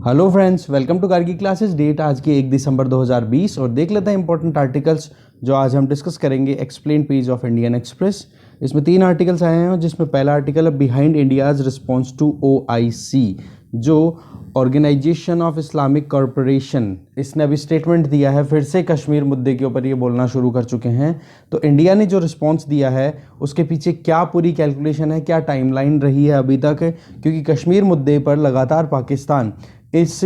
Hello friends, welcome to Kargi classes. Date आज की 1 दिसंबर 2020 और देख लेते हैं इंपॉर्टेंट आर्टिकल्स जो आज हम डिस्कस करेंगे। Explain page of Indian Express, इसमें 3 आर्टिकल्स आए हैं जिसमें पहला आर्टिकल है behind India's response to OIC, जो ऑर्गेनाइजेशन ऑफ इस्लामिक कॉरपोरेशन, इसने अभी स्टेटमेंट दिया है, फिर से कश्मीर मुद्दे के ऊपर ये बोलना शुरू कर चुके हैं। तो इंडिया ने जो रिस्पॉन्स दिया है उसके पीछे क्या पूरी कैलकुलेशन है, क्या टाइमलाइन रही है अभी तक, क्योंकि कश्मीर मुद्दे पर लगातार पाकिस्तान इस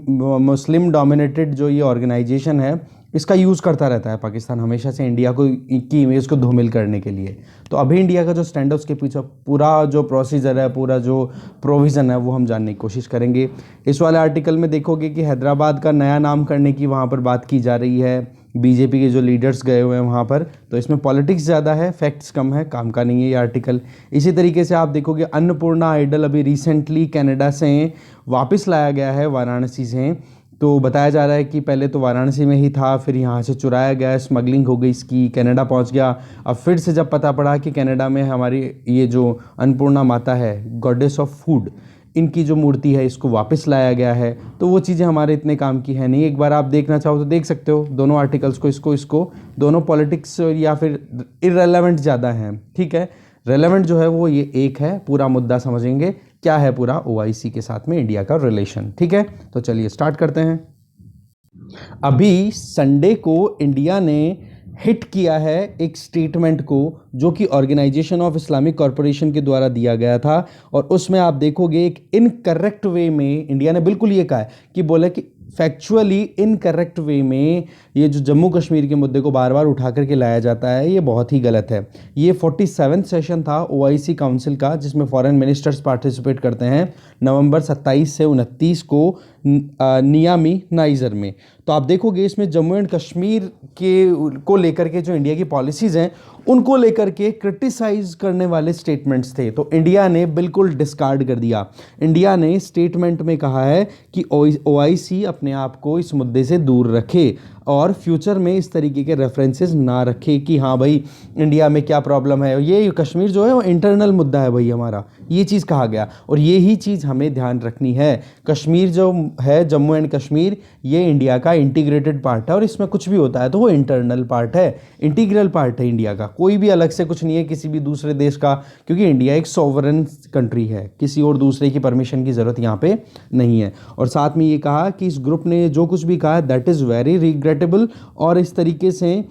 मुस्लिम डोमिनेटेड जो ये ऑर्गेनाइजेशन है इसका यूज़ करता रहता है। पाकिस्तान हमेशा से इंडिया को की इमेज को धूमिल करने के लिए। तो अभी इंडिया का जो स्टैंड है उसके पीछे पूरा जो प्रोसीजर है, पूरा जो प्रोविज़न है वो हम जानने की कोशिश करेंगे। इस वाले आर्टिकल में देखोगे कि हैदराबाद का नया नाम करने की वहाँ पर बात की जा रही है। बीजेपी के जो लीडर्स गए हुए हैं वहाँ पर, तो इसमें पॉलिटिक्स ज़्यादा है, फैक्ट्स कम है, काम का नहीं है ये आर्टिकल। इसी तरीके से आप देखोगे अन्नपूर्णा आइडल अभी रिसेंटली कनाडा से वापस लाया गया है, वाराणसी से। तो बताया जा रहा है कि पहले तो वाराणसी में ही था, फिर यहाँ से चुराया गया, स्मगलिंग हो गई इसकी, कनाडा पहुँच गया। अब फिर से जब पता पड़ा कि कनाडा में हमारी ये जो अन्नपूर्णा माता है, गॉडेस ऑफ फूड, इनकी जो मूर्ति है इसको वापस लाया गया है। तो वो चीज़ें हमारे इतने काम की है नहीं। एक बार आप देखना चाहो तो देख सकते हो दोनों आर्टिकल्स को, इसको दोनों पॉलिटिक्स या फिर इररेलेवेंट ज़्यादा हैं। ठीक है, रेलेवेंट जो है वो ये एक है, पूरा मुद्दा समझेंगे क्या है पूरा OIC के साथ में इंडिया का रिलेशन। ठीक है, तो चलिए स्टार्ट करते हैं। अभी संडे को इंडिया ने हिट किया है एक स्टेटमेंट को जो कि ऑर्गेनाइजेशन ऑफ इस्लामिक कॉरपोरेशन के द्वारा दिया गया था, और उसमें आप देखोगे एक इनकरेक्ट वे में इंडिया ने बिल्कुल ये कहा है कि बोले कि फैक्चुअली इनकरेक्ट वे में ये जो जम्मू कश्मीर के मुद्दे को बार बार उठा करके लाया जाता है ये बहुत ही गलत है। ये 47वां सेशन था OIC काउंसिल का जिसमें फॉरेन मिनिस्टर्स पार्टिसिपेट करते हैं, नवंबर 27 से 29 को नियामी नाइजर में। तो आप देखोगे इसमें जम्मू एंड कश्मीर को लेकर के जो इंडिया की पॉलिसीज़ हैं उनको लेकर के क्रिटिसाइज करने वाले स्टेटमेंट्स थे, तो इंडिया ने बिल्कुल डिस्कार्ड कर दिया। इंडिया ने स्टेटमेंट में कहा है कि OIC अपने आप को इस मुद्दे से दूर रखे और फ्यूचर में इस तरीके के रेफरेंसेस ना रखे कि हाँ भाई इंडिया में क्या प्रॉब्लम है, ये कश्मीर जो है वो इंटरनल मुद्दा है भाई हमारा, ये चीज़ कहा गया। और यही चीज़ हमें ध्यान रखनी है, कश्मीर जो है जम्मू एंड कश्मीर ये इंडिया का इंटीग्रेटेड पार्ट है और इसमें कुछ भी होता है तो वो इंटरनल पार्ट है, इंटीग्रल पार्ट है इंडिया का, कोई भी अलग से कुछ नहीं है किसी भी दूसरे देश का, क्योंकि इंडिया एक सॉवरन कंट्री है, किसी और दूसरे की परमिशन की ज़रूरत यहाँ पे नहीं है। और साथ में ये कहा कि इस ग्रुप ने जो कुछ भी कहा दैट इज़ वेरी रिग्रेटेबल, और इस तरीके से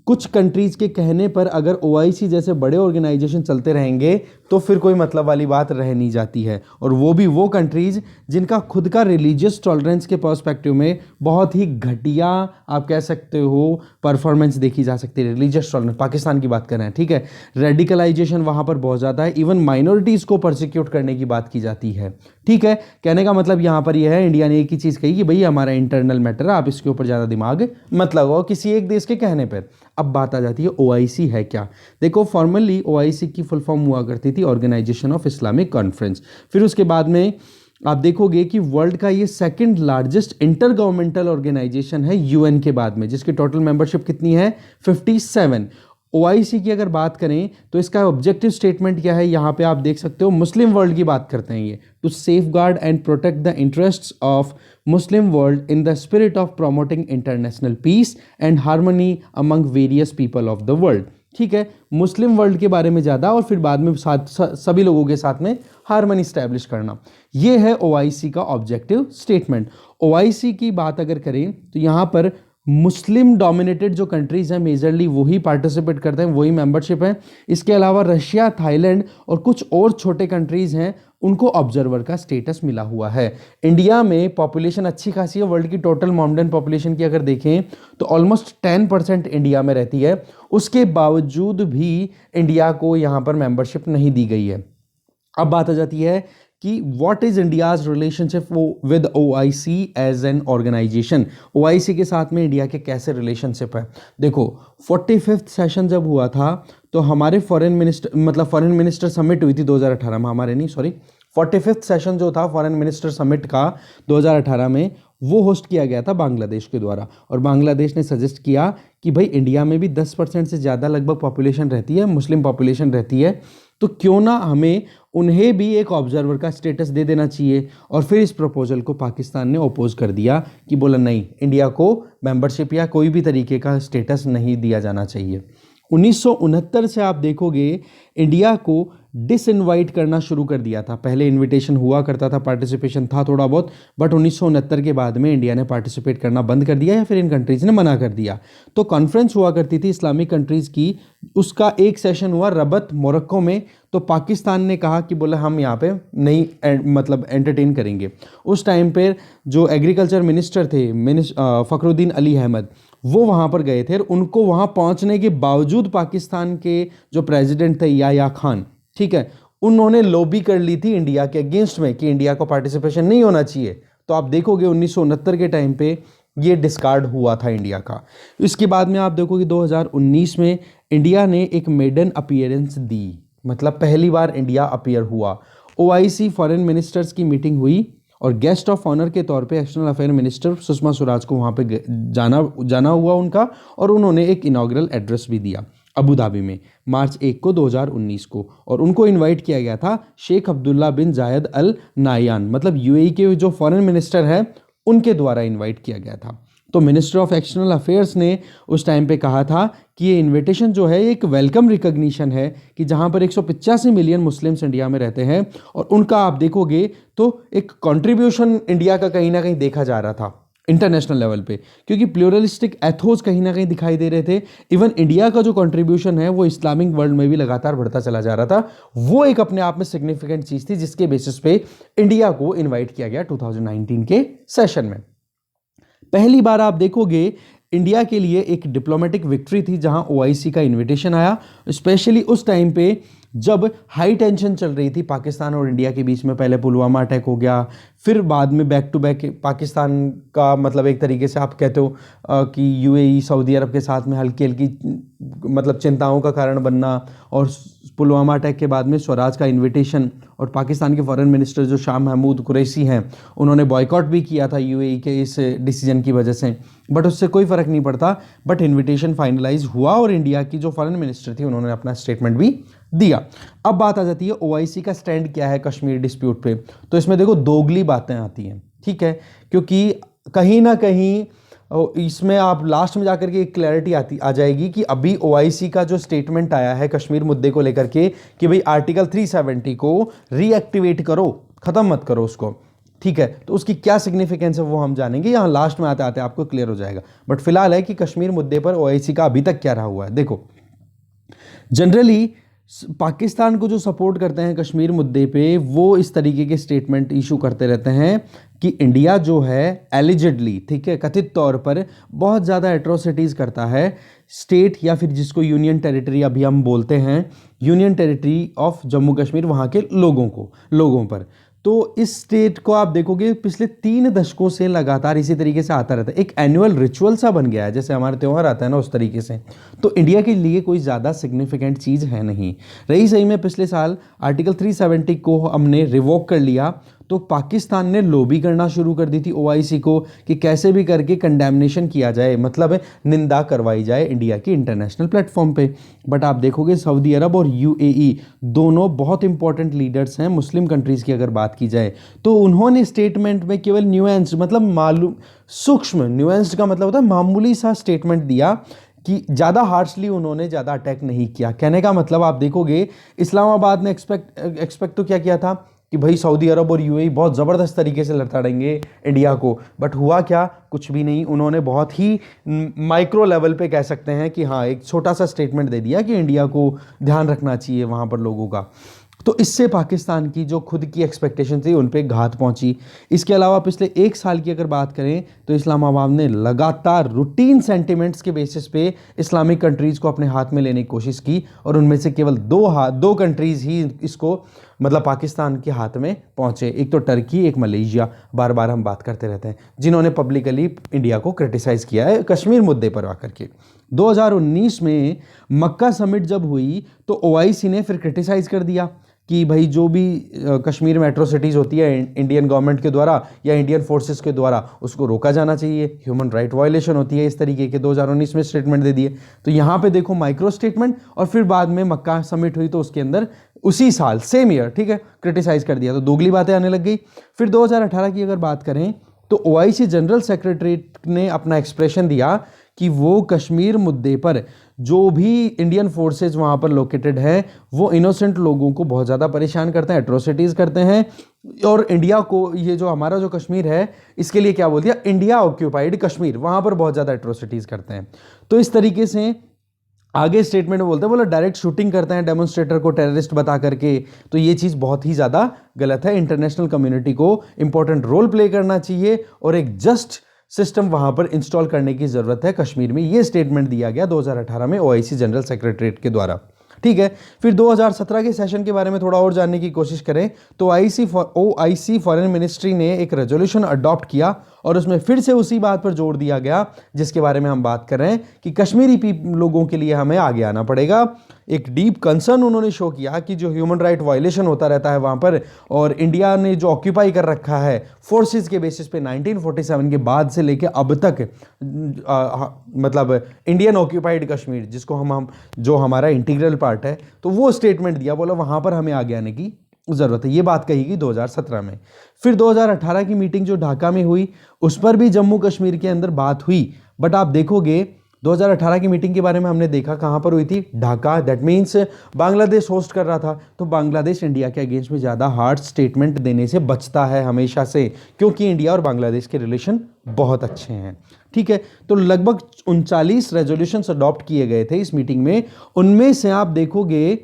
कुछ कंट्रीज़ के कहने पर अगर OIC जैसे बड़े ऑर्गेनाइजेशन चलते रहेंगे तो फिर कोई मतलब वाली बात रह नहीं जाती है, और वो भी वो कंट्रीज़ जिनका खुद का रिलीजियस टॉलरेंस के पर्सपेक्टिव में बहुत ही घटिया आप कह सकते हो परफॉर्मेंस देखी जा सकती है। रिलीजियस टॉलरेंस पाकिस्तान की बात कर रहे हैं, ठीक है, रेडिकलाइजेशन वहाँ पर बहुत ज़्यादा है, इवन माइनॉरिटीज़ को परसिक्यूट करने की बात की जाती है। ठीक है, कहने का मतलब यहाँ पर यह है इंडिया ने एक ही चीज़ कही कि भाई हमारा इंटरनल मैटर है, आप इसके ऊपर ज़्यादा दिमाग मत लगाओ किसी एक देश के कहने पर। अब बात आ जाती है OIC है क्या। देखो फॉर्मली OIC की फुल फॉर्म हुआ करती थी ऑर्गेनाइजेशन ऑफ इस्लामिक कॉन्फ्रेंस, फिर उसके बाद में आप देखोगे कि वर्ल्ड का ये second largest inter governmental organisation है UN के बाद में, जिसकी टोटल मेंबरशिप कितनी है 57। OIC की अगर बात करें तो इसका ऑब्जेक्टिव स्टेटमेंट क्या है, यहाँ पे आप देख सकते हो मुस्लिम वर्ल्ड की बात करते हैं ये, to safeguard and protect the interests of Muslim world in the spirit of promoting international peace and harmony among various people of the world. ठीक है, मुस्लिम वर्ल्ड के बारे में ज़्यादा और फिर बाद में सभी लोगों के साथ में हार्मनी स्टैब्लिश करना, ये है OIC का ऑब्जेक्टिव स्टेटमेंट। OIC की बात अगर करें तो यहाँ पर मुस्लिम डोमिनेटेड जो कंट्रीज़ हैं मेजरली वही पार्टिसिपेट करते हैं, वही मेंबरशिप है। इसके अलावा रशिया, थाईलैंड और कुछ और छोटे कंट्रीज़ हैं उनको ऑब्जर्वर का स्टेटस मिला हुआ है। इंडिया में पॉपुलेशन अच्छी खासी है, वर्ल्ड की टोटल मोमडन पॉपुलेशन की अगर देखें तो ऑलमोस्ट 10% इंडिया में रहती है, उसके बावजूद भी इंडिया को यहाँ पर मेंबरशिप नहीं दी गई है। अब बात आ जाती है कि what is India's relationship with OIC as an organisation. OIC के साथ में इंडिया के कैसे रिलेशनशिप है। देखो 45वां सेशन जब हुआ था तो हमारे फॉरेन मिनिस्टर समिट हुई थी 2018 में, हमारे नहीं सॉरी 45वां सेशन जो था फॉरेन मिनिस्टर समिट का 2018 में, वो होस्ट किया गया था बांग्लादेश के द्वारा। और बांग्लादेश ने सजेस्ट किया कि भाई इंडिया में भी 10% से ज़्यादा लगभग पॉपुलेशन रहती है, मुस्लिम पॉपुलेशन रहती है, तो क्यों ना हमें उन्हें भी एक ऑब्जर्वर का स्टेटस दे देना चाहिए। और फिर इस प्रपोजल को पाकिस्तान ने अपोज कर दिया कि बोला नहीं, इंडिया को मेंबरशिप या कोई भी तरीके का स्टेटस नहीं दिया जाना चाहिए। 1969 से आप देखोगे इंडिया को डिसइनवाइट करना शुरू कर दिया था। पहले इनविटेशन हुआ करता था, पार्टिसिपेशन था थोड़ा बहुत, बट 1969 के बाद में इंडिया ने पार्टिसिपेट करना बंद कर दिया या फिर इन कंट्रीज़ ने मना कर दिया। तो कॉन्फ्रेंस हुआ करती थी इस्लामिक कंट्रीज़ की, उसका एक सेशन हुआ रबत मोरक्को में। तो पाकिस्तान ने कहा कि बोला हम यहाँ पे नहीं मतलब एंटरटेन करेंगे। उस टाइम पर जो एग्रीकल्चर मिनिस्टर थे फ़खरुद्दीन अली अहमद, वो वहाँ पर गए थे। और उनको वहाँ पहुँचने के बावजूद पाकिस्तान के जो प्रेसिडेंट थे याह्या खान, ठीक है, उन्होंने लॉबी कर ली थी इंडिया के अगेंस्ट में कि इंडिया को पार्टिसिपेशन नहीं होना चाहिए। तो आप देखोगे 1969 के टाइम पे ये डिस्कार्ड हुआ था इंडिया का। इसके बाद में आप देखोगे 2019 में इंडिया ने एक मेडन अपीयरेंस दी, मतलब पहली बार इंडिया अपीयर हुआ। OIC फॉरेन मिनिस्टर्स की मीटिंग हुई और गेस्ट ऑफ ऑनर के तौर पे external affair minister Sushma Swaraj को वहाँ पे जाना हुआ उनका, और उन्होंने एक इनॉग्रल एड्रेस भी दिया अबू धाबी में मार्च 1 को 2019 को। और उनको इनवाइट किया गया था शेख अब्दुल्ला बिन जायद अल नायान, मतलब UAE के जो फॉरेन मिनिस्टर हैं उनके द्वारा इनवाइट किया गया था। तो मिनिस्टर ऑफ एक्सटर्नल अफेयर्स ने उस टाइम पे कहा था कि ये इनविटेशन जो है एक वेलकम रिकॉग्निशन है कि जहाँ पर 185 मिलियन मुस्लिम्स इंडिया में रहते हैं, और उनका आप देखोगे तो एक कंट्रीब्यूशन इंडिया का कहीं ना कहीं देखा जा रहा था इंटरनेशनल लेवल पे, क्योंकि प्लूरलिस्टिक एथोस कहीं ना कहीं दिखाई दे रहे थे। इवन इंडिया का जो कंट्रीब्यूशन है वो इस्लामिक वर्ल्ड में भी लगातार बढ़ता चला जा रहा था। वो एक अपने आप में सिग्निफिकेंट चीज़ थी जिसके बेसिस पे इंडिया को इन्वाइट किया गया 2019 के सेशन में। पहली बार आप देखोगे इंडिया के लिए एक डिप्लोमेटिक विक्ट्री थी जहां OIC का इनविटेशन आया, स्पेशली उस टाइम पे जब हाई टेंशन चल रही थी पाकिस्तान और इंडिया के बीच में। पहले पुलवामा अटैक हो गया, फिर बाद में बैक टू बैक पाकिस्तान का मतलब एक तरीके से आप कहते हो कि UAE सऊदी अरब के साथ में हल्की हल्की मतलब चिंताओं का कारण बनना, और पुलवामा अटैक के बाद में स्वराज का इन्विटेशन, और पाकिस्तान के फॉरेन मिनिस्टर जो शाह महमूद कुरैशी हैं उन्होंने बॉयकॉट भी किया था UAE के इस डिसीजन की वजह से, बट उससे कोई फ़र्क नहीं पड़ता। बट इन्विटेशन फाइनलाइज हुआ और इंडिया की जो फॉरेन मिनिस्टर थी उन्होंने अपना स्टेटमेंट भी दिया। अब बात आ जाती है OIC का स्टैंड क्या है कश्मीर डिस्प्यूट पे। तो इसमें देखो दोगली बातें आती हैं, ठीक है, क्योंकि कहीं ना कहीं इसमें आप लास्ट में जाकर के एक क्लैरिटी आ जाएगी कि अभी OIC का जो स्टेटमेंट आया है कश्मीर मुद्दे को लेकर के कि भाई आर्टिकल 370 को रीएक्टिवेट करो, ख़त्म मत करो उसको, ठीक है, तो उसकी क्या सिग्निफिकेंस है वो हम जानेंगे, यहाँ लास्ट में आते आते आपको क्लियर हो जाएगा। बट फिलहाल है कि कश्मीर मुद्दे पर OIC का अभी तक क्या रहा हुआ है। देखो जनरली पाकिस्तान को जो सपोर्ट करते हैं कश्मीर मुद्दे पे वो इस तरीके के स्टेटमेंट इशू करते रहते हैं कि इंडिया जो है एलिजिडली, ठीक है, कथित तौर पर बहुत ज़्यादा एट्रोसिटीज़ करता है स्टेट या फिर जिसको यूनियन टेरिटरी अभी हम बोलते हैं, union territory of Jammu Kashmir, वहाँ के लोगों पर। तो इस स्टेट को आप देखोगे पिछले 3 दशकों से लगातार इसी तरीके से आता रहता है, एक एनुअल रिचुअल सा बन गया है, जैसे हमारे त्यौहार आता है ना उस तरीके से। तो इंडिया के लिए कोई ज़्यादा सिग्निफिकेंट चीज़ है नहीं रही। सही में पिछले साल आर्टिकल 370 को हमने रिवोक कर लिया, तो पाकिस्तान ने लॉबी करना शुरू कर दी थी OIC को कि कैसे भी करके कंडेमनेशन किया जाए, मतलब निंदा करवाई जाए इंडिया की इंटरनेशनल प्लेटफॉर्म पे। बट आप देखोगे सऊदी अरब और UAE दोनों बहुत इंपॉर्टेंट लीडर्स हैं मुस्लिम कंट्रीज़ की अगर बात की जाए, तो उन्होंने स्टेटमेंट में केवल न्यूएंस, मतलब मालूम सूक्ष्म, न्यूएंस का मतलब होता है मामूली सा स्टेटमेंट दिया कि ज़्यादा हार्शली उन्होंने ज़्यादा अटैक नहीं किया। कहने का मतलब आप देखोगे इस्लामाबाद ने एक्सपेक्ट तो क्या किया था कि भाई सऊदी अरब और UAE बहुत ज़बरदस्त तरीके से लड़ाड़ेंगे इंडिया को, बट हुआ क्या, कुछ भी नहीं। उन्होंने बहुत ही माइक्रो लेवल पे कह सकते हैं कि हाँ एक छोटा सा स्टेटमेंट दे दिया कि इंडिया को ध्यान रखना चाहिए वहाँ पर लोगों का। तो इससे पाकिस्तान की जो खुद की एक्सपेक्टेशन थी उन पे घात पहुंची। इसके अलावा पिछले 1 साल की अगर बात करें तो इस्लामाबाद ने लगातार रूटीन सेंटिमेंट्स के बेसिस पे इस्लामिक कंट्रीज़ को अपने हाथ में लेने की कोशिश की, और उनमें से केवल 2 कंट्रीज़ ही इसको मतलब पाकिस्तान के हाथ में पहुंचे, एक तो टर्की, एक मलेशिया। बार बार हम बात करते रहते हैं जिन्होंने पब्लिकली इंडिया को क्रिटिसाइज़ किया है कश्मीर मुद्दे पर आकर के। 2019 में मक्का समिट जब हुई तो OIC ने फिर क्रिटिसाइज़ कर दिया कि भाई जो भी कश्मीर में एट्रोसिटीज़ होती है इंडियन गवर्नमेंट के द्वारा या इंडियन फोर्सेस के द्वारा, उसको रोका जाना चाहिए। ह्यूमन राइट वायलेशन होती है इस तरीके के 2019 में स्टेटमेंट दे दिए। तो यहाँ पे देखो माइक्रो स्टेटमेंट, और फिर बाद में मक्का समिट हुई तो उसके अंदर उसी साल सेम ईयर, ठीक है, क्रिटिसाइज कर दिया, तो दोगली बातें आने लग गई। फिर 2018 की अगर बात करें तो ओआईसी जनरल सेक्रेटरीट ने अपना एक्सप्रेशन दिया कि वो कश्मीर मुद्दे पर जो भी इंडियन फोर्सेज वहाँ पर लोकेटेड है वो इनोसेंट लोगों को बहुत ज़्यादा परेशान करते हैं, एट्रोसिटीज़ करते हैं, और इंडिया को, ये जो हमारा जो कश्मीर है इसके लिए क्या बोल दिया, इंडिया ऑक्यूपाइड कश्मीर, वहाँ पर बहुत ज़्यादा एट्रोसिटीज़ करते हैं। तो इस तरीके से आगे स्टेटमेंट में बोलते हैं, बोला डायरेक्ट शूटिंग करते हैं डेमोन्स्ट्रेटर को टेररिस्ट बता करके, तो ये चीज़ बहुत ही ज़्यादा गलत है। इंटरनेशनल कम्युनिटी को इंपॉर्टेंट रोल प्ले करना चाहिए और एक जस्ट सिस्टम वहां पर इंस्टॉल करने की ज़रूरत है कश्मीर में। ये स्टेटमेंट दिया गया 2018 में ओआईसी जनरल सेक्रेटरीट के द्वारा, ठीक है। फिर 2017 के सेशन के बारे में थोड़ा और जानने की कोशिश करें तो ओआईसी फॉरेन मिनिस्ट्री ने एक रेजोल्यूशन अडॉप्ट किया और उसमें फिर से उसी बात पर जोर दिया गया जिसके बारे में हम बात कर रहे हैं कि कश्मीरी लोगों के लिए हमें आगे आना पड़ेगा। एक डीप कंसर्न उन्होंने शो किया कि जो ह्यूमन राइट वायलेशन होता रहता है वहाँ पर, और इंडिया ने जो ऑक्यूपाई कर रखा है फोर्सेस के बेसिस पे 1947 के बाद से लेके अब तक, मतलब इंडियन ऑक्यूपाइड कश्मीर जिसको हम जो हमारा इंटीग्रल पार्ट है, तो वो स्टेटमेंट दिया, बोला वहाँ पर हमें आगे आने की ज़रूरत है। ये बात कही गई 2017 में। फिर 2018 की मीटिंग जो ढाका में हुई उस पर भी जम्मू कश्मीर के अंदर बात हुई, बट आप देखोगे 2018 की मीटिंग के बारे में हमने देखा कहाँ पर हुई थी, Dhaka, that means Bangladesh host कर रहा था। तो बांग्लादेश इंडिया के अगेंस्ट में ज़्यादा हार्ड स्टेटमेंट देने से बचता है हमेशा से, क्योंकि इंडिया और बांग्लादेश के रिलेशन बहुत अच्छे हैं, ठीक है। तो लगभग 39 रेजोल्यूशंस अडॉप्ट किए गए थे इस मीटिंग में। उनमें से आप देखोगे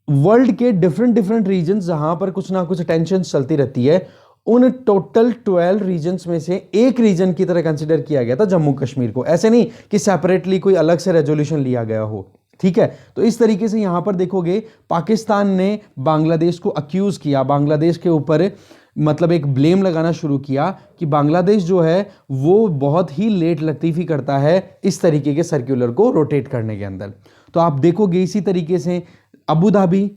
वर्ल्ड के डिफरेंट रीजन्स जहां पर कुछ ना कुछ टेंशन चलती रहती है, उन टोटल 12 रीजन्स में से एक रीजन की तरह कंसिडर किया गया था जम्मू कश्मीर को। ऐसे नहीं कि सेपरेटली कोई अलग से रेजोल्यूशन लिया गया हो, ठीक है। तो इस तरीके से यहां पर देखोगे पाकिस्तान ने बांग्लादेश को अक्यूज किया, बांग्लादेश के ऊपर मतलब एक ब्लेम लगाना शुरू किया कि बांग्लादेश जो है वो बहुत ही लेट लतीफ़ी करता है इस तरीके के सर्कुलर को रोटेट करने के अंदर। तो आप देखोगे इसी तरीके से अबू धाबी,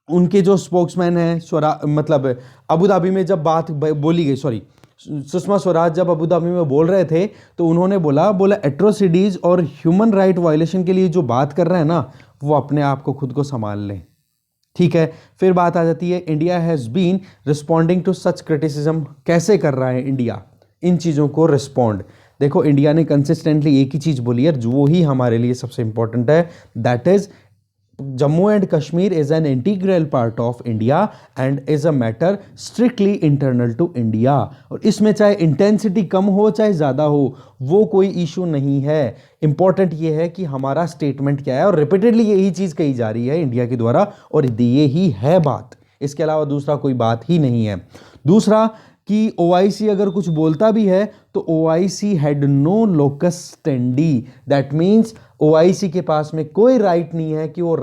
उनके जो स्पोक्समैन हैं मतलब अबू धाबी में जब बात बोली गई, सुषमा स्वराज जब अबू धाबी में बोल रहे थे तो उन्होंने बोला एट्रोसिटीज़ और ह्यूमन राइट वायलेशन के लिए जो बात कर रहे हैं ना, वो अपने आप को खुद को संभाल लें, ठीक है। फिर बात आ जाती है India has been responding to such criticism, कैसे कर रहा है इंडिया इन चीज़ों को रिस्पॉन्ड। देखो इंडिया ने कंसिस्टेंटली एक ही चीज़ बोली है जो ही हमारे लिए सबसे इंपॉर्टेंट है, that is Jammu and Kashmir is an integral part of India and is a matter strictly internal to India। और इसमें चाहे इंटेंसिटी कम हो चाहे ज़्यादा हो वो कोई इशू नहीं है। इंपॉर्टेंट ये है कि हमारा स्टेटमेंट क्या है, और रिपीटेडली यही चीज़ कही जा रही है इंडिया के द्वारा, और ये ही है बात, इसके अलावा दूसरा कोई बात ही नहीं है। दूसरा कि ओआईसी अगर कुछ बोलता भी है तो OIC had no locus standi, that means OIC के पास में कोई राइट नहीं है कि वो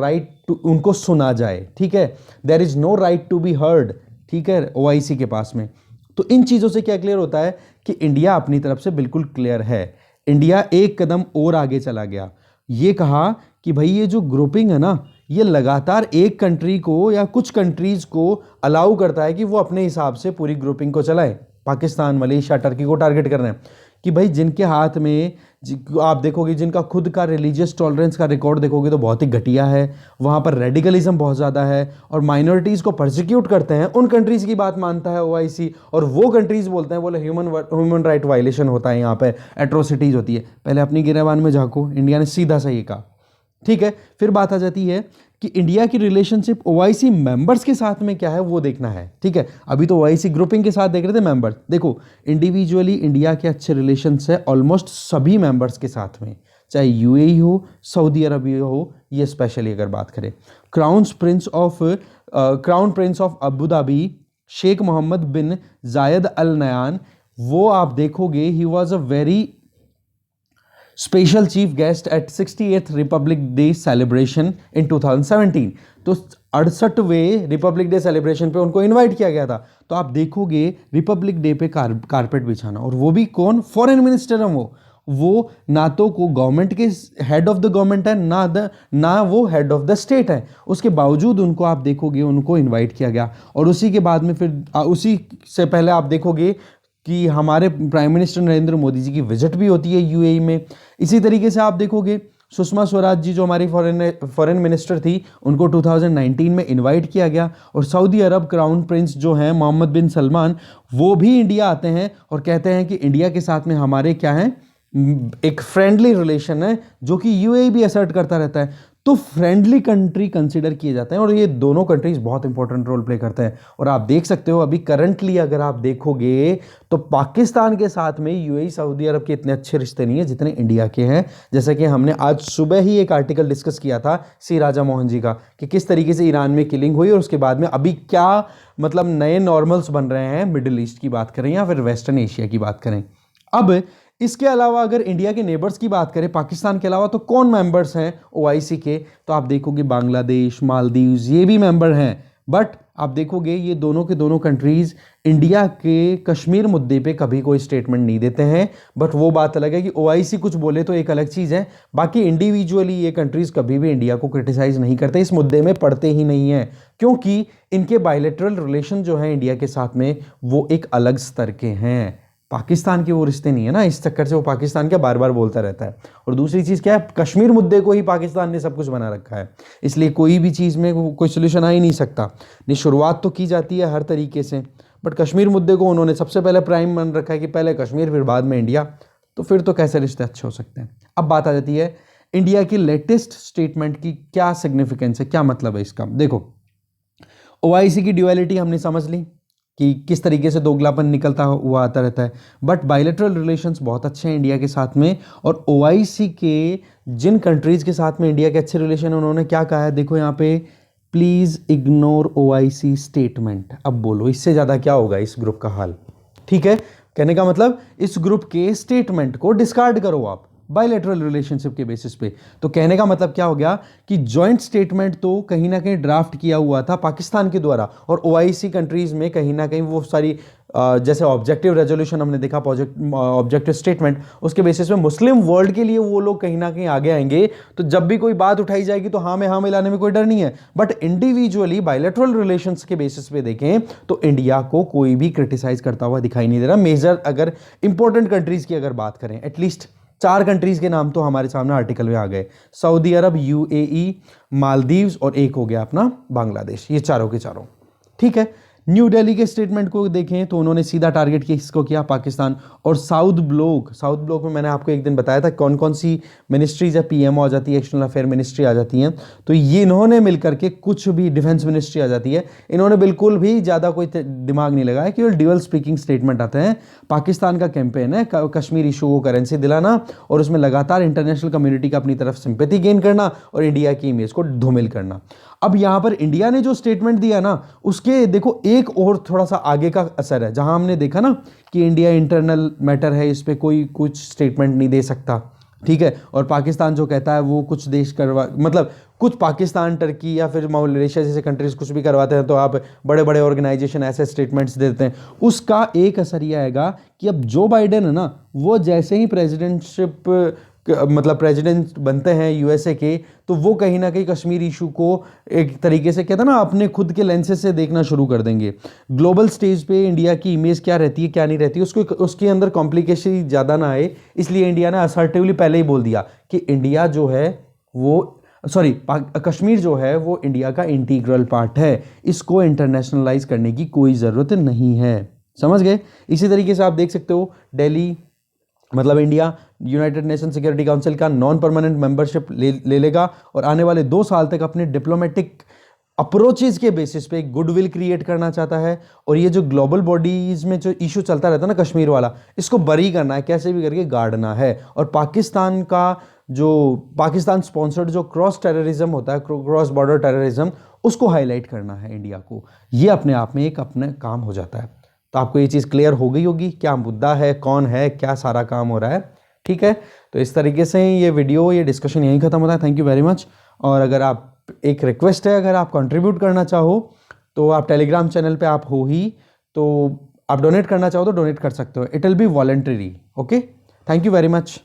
उनको सुना जाए, ठीक है। There is no right to be heard, ठीक है, ओआईसी के पास में। तो इन चीज़ों से क्या क्लियर होता है कि इंडिया अपनी तरफ से बिल्कुल क्लियर है। इंडिया एक कदम और आगे चला गया, ये कहा कि भाई ये जो ग्रुपिंग है ना, ये लगातार एक कंट्री को या कुछ कंट्रीज़ को अलाउ करता है कि वो अपने हिसाब से पूरी ग्रुपिंग को चलाए। पाकिस्तान, मलेशिया, टर्की को टारगेट कर रहे हैं कि भाई जिनके हाथ में आप देखोगे जिनका खुद का रिलीजियस टॉलरेंस का रिकॉर्ड देखोगे तो बहुत ही घटिया है, वहाँ पर रेडिकलिज्म बहुत ज़्यादा है और माइनॉरिटीज़ को परसिक्यूट करते हैं, उन कंट्रीज़ की बात मानता है ओआईसी, और वो कंट्रीज़ बोलते हैं बोले ह्यूमन राइट वायलेशन होता है, यहाँ पे एट्रोसिटीज़ होती है। पहले अपनी गिरेबान में झांको, इंडिया ने सीधा सा ये कहा, ठीक है। फिर बात आ जाती है कि इंडिया की रिलेशनशिप ओआईसी मेंबर्स के साथ में क्या है वो देखना है, ठीक है। अभी तो ओआईसी ग्रुपिंग के साथ देख रहे थे मेंबर्स, देखो इंडिविजुअली इंडिया के अच्छे रिलेशंस है ऑलमोस्ट सभी मेंबर्स के साथ में, चाहे यूएई हो, सऊदी अरबिया हो, ये स्पेशली अगर बात करें crown prince of Abu Dhabi Sheikh Mohammed bin Zayed Al Nahyan, वो आप देखोगे he was a very special chief guest at 68th Republic Day celebration in 2017। तो 68वें रिपब्लिक डे सेलिब्रेशन पे उनको इनवाइट किया गया था। तो आप देखोगे रिपब्लिक डे पे कारपेट बिछाना, और वो भी कौन, फॉरेन मिनिस्टर हैं वो, वो ना तो को गवर्नमेंट के हेड ऑफ द गवर्नमेंट है, ना वो हेड ऑफ द स्टेट है। उसके बावजूद उनको आप देखोगे उनको इनवाइट किया गया। और उसी के बाद में फिर उसी से पहले आप देखोगे कि हमारे प्राइम मिनिस्टर नरेंद्र मोदी जी की विजिट भी होती है यूएई में। इसी तरीके से आप देखोगे सुषमा स्वराज जी जो हमारी फॉरेन मिनिस्टर थी, उनको 2019 में इनवाइट किया गया। और सऊदी अरब क्राउन प्रिंस जो हैं मोहम्मद बिन सलमान, वो भी इंडिया आते हैं और कहते हैं कि इंडिया के साथ में हमारे क्या है, एक फ्रेंडली रिलेशन है, जो कि यूएई भी असर्ट करता रहता है। तो फ्रेंडली कंट्री कंसीडर किए जाते हैं और ये दोनों कंट्रीज बहुत इंपॉर्टेंट रोल प्ले करते हैं। और आप देख सकते हो अभी करंटली अगर आप देखोगे तो पाकिस्तान के साथ में यूएई सऊदी अरब के इतने अच्छे रिश्ते नहीं है जितने इंडिया के हैं। जैसे कि हमने आज सुबह ही एक आर्टिकल डिस्कस किया था सी राजा मोहन जी का, कि किस तरीके से ईरान में किलिंग हुई और उसके बाद में अभी क्या मतलब नए नॉर्मल्स बन रहे हैं, मिडिल ईस्ट की बात करें या फिर वेस्टर्न एशिया की बात करें। अब इसके अलावा अगर इंडिया के नेबर्स की बात करें पाकिस्तान के अलावा, तो कौन मेंबर्स हैं ओआईसी के, तो आप देखोगे बांग्लादेश, मालदीव्स, ये भी मेंबर हैं। बट आप देखोगे ये दोनों के दोनों कंट्रीज इंडिया के कश्मीर मुद्दे पे कभी कोई स्टेटमेंट नहीं देते हैं। बट वो बात अलग है कि ओआईसी कुछ बोले तो एक अलग चीज़ है, बाकी इंडिविजुअली ये कंट्रीज कभी भी इंडिया को क्रिटिसाइज नहीं करते, इस मुद्दे में पड़ते ही नहीं है, क्योंकि इनके बायलैटरल रिलेशन जो है इंडिया के साथ में वो एक अलग स्तर के हैं। पाकिस्तान के वो रिश्ते नहीं है ना, इस चक्कर से वो पाकिस्तान का बार बार बोलता रहता है। और दूसरी चीज़ क्या है, कश्मीर मुद्दे को ही पाकिस्तान ने सब कुछ बना रखा है, इसलिए कोई भी चीज़ में कोई सोल्यूशन आ ही नहीं सकता। नहीं, शुरुआत तो की जाती है हर तरीके से, बट कश्मीर मुद्दे को उन्होंने सबसे पहले प्राइम मान रखा है कि पहले कश्मीर फिर बाद में इंडिया, तो फिर तो कैसे रिश्ते अच्छे हो सकते हैं। अब बात आ जाती है इंडिया की लेटेस्ट स्टेटमेंट की क्या सिग्निफिकेंस है, क्या मतलब है इसका। देखो, ओआईसी की ड्यूअलिटी हमने समझ ली कि किस तरीके से दोगलापन निकलता हुआ आता रहता है, बट बायलैटरल रिलेशंस बहुत अच्छे हैं इंडिया के साथ में। और ओआईसी के जिन कंट्रीज के साथ में इंडिया के अच्छे रिलेशन हैं, उन्होंने क्या कहा है, देखो यहाँ पे, प्लीज इग्नोर ओआईसी स्टेटमेंट। अब बोलो इससे ज़्यादा क्या होगा इस ग्रुप का हाल। ठीक है, कहने का मतलब इस ग्रुप के स्टेटमेंट को डिस्कार्ड करो आप बायलैटरल रिलेशनशिप के बेसिस पे। तो कहने का मतलब क्या हो गया कि जॉइंट स्टेटमेंट तो कहीं ना कहीं ड्राफ्ट किया हुआ था पाकिस्तान के द्वारा, और ओआईसी कंट्रीज में कहीं ना कहीं वो सारी जैसे ऑब्जेक्टिव रेजोल्यूशन हमने देखा, ऑब्जेक्टिव स्टेटमेंट, उसके बेसिस पे मुस्लिम वर्ल्ड के लिए वो लोग कहीं ना कहीं आगे आएंगे। तो जब भी कोई बात उठाई जाएगी तो हाँ में हाँ मिलाने में कोई डर नहीं है। बट इंडिविजुअली बायलैटरल रिलेशंस के बेसिस पे देखें तो इंडिया को कोई भी क्रिटिसाइज करता हुआ दिखाई नहीं दे रहा। मेजर अगर इंपॉर्टेंट कंट्रीज की अगर बात करें, एटलीस्ट 4 कंट्रीज के नाम तो हमारे सामने आर्टिकल में आ गए, सऊदी अरब, यूएई, मालदीव्स और एक हो गया अपना बांग्लादेश, ये चारों के चारों। ठीक है, न्यू दिल्ली के स्टेटमेंट को देखें तो उन्होंने सीधा टारगेट किसको किया, पाकिस्तान। और साउथ ब्लॉक में मैंने आपको एक दिन बताया था कौन कौन सी मिनिस्ट्रीज है, पीएमओ आ जाती है, एक्सटर्नल अफेयर मिनिस्ट्री आ जाती हैं। तो ये इन्होंने मिलकर के कुछ भी, डिफेंस मिनिस्ट्री आ जाती है, इन्होंने बिल्कुल भी ज़्यादा कोई दिमाग नहीं लगाया, केवल ड्यूअल स्पीकिंग स्टेटमेंट आते हैं। पाकिस्तान का कैंपेन है कश्मीर इशू को करेंसी दिलाना और उसमें लगातार इंटरनेशनल कम्युनिटी का अपनी तरफ सिंपैथी गेन करना और इंडिया की इमेज को धूमिल करना। अब यहां पर इंडिया ने जो स्टेटमेंट दिया ना, उसके देखो एक और थोड़ा सा आगे का असर है, जहां हमने देखा ना कि इंडिया इंटरनल मैटर है, इस पे कोई कुछ स्टेटमेंट नहीं दे सकता। ठीक है, और पाकिस्तान जो कहता है वो कुछ देश करवा, मतलब कुछ पाकिस्तान, टर्की या फिर मलेशिया जैसे कंट्रीज कुछ भी करवाते हैं तो आप बड़े बड़े ऑर्गेनाइजेशन ऐसे स्टेटमेंट्स देते हैं। उसका एक असर यह आएगा कि अब जो बाइडेन है ना, वो जैसे ही प्रेसिडेंटशिप मतलब प्रेसिडेंट बनते हैं यूएसए के, तो वो कहीं ना कहीं कश्मीर इशू को एक तरीके से कहते हैं ना अपने खुद के लेंसेज से देखना शुरू कर देंगे। ग्लोबल स्टेज पे इंडिया की इमेज क्या रहती है क्या नहीं रहती है, उसके अंदर कॉम्प्लिकेशन ज़्यादा ना आए, इसलिए इंडिया ने असर्टिवली पहले ही बोल दिया कि इंडिया जो है वो कश्मीर जो है वो इंडिया का इंटीग्रल पार्ट है, इसको इंटरनेशनलाइज करने की कोई ज़रूरत नहीं है। समझ गए। इसी तरीके से आप देख सकते हो दिल्ली, मतलब India United nation security council का नॉन परमानेंट मेंबरशिप ले लेगा और आने वाले 2 साल तक अपने डिप्लोमेटिक अप्रोचेज के बेसिस पे गुडविल क्रिएट करना चाहता है। और ये जो ग्लोबल बॉडीज में जो इशू चलता रहता है ना कश्मीर वाला, इसको बरी करना है, कैसे भी करके गाड़ना है। और पाकिस्तान स्पॉन्सर्ड जो क्रॉस टेररिज्म होता है, क्रॉस बॉर्डर टेररिज्म, उसको हाईलाइट करना है इंडिया को। ये अपने आप में एक अपना काम हो जाता है। तो आपको ये चीज़ क्लियर हो गई होगी, क्या मुद्दा है, कौन है, क्या सारा काम हो रहा है। ठीक है, तो इस तरीके से ये डिस्कशन यहीं खत्म होता है। Thank you very much. और अगर आप, एक रिक्वेस्ट है, अगर आप कंट्रीब्यूट करना चाहो तो आप टेलीग्राम चैनल पे आप हो ही, तो आप डोनेट करना चाहो तो डोनेट कर सकते हो, it will be voluntary. Okay, thank you very much.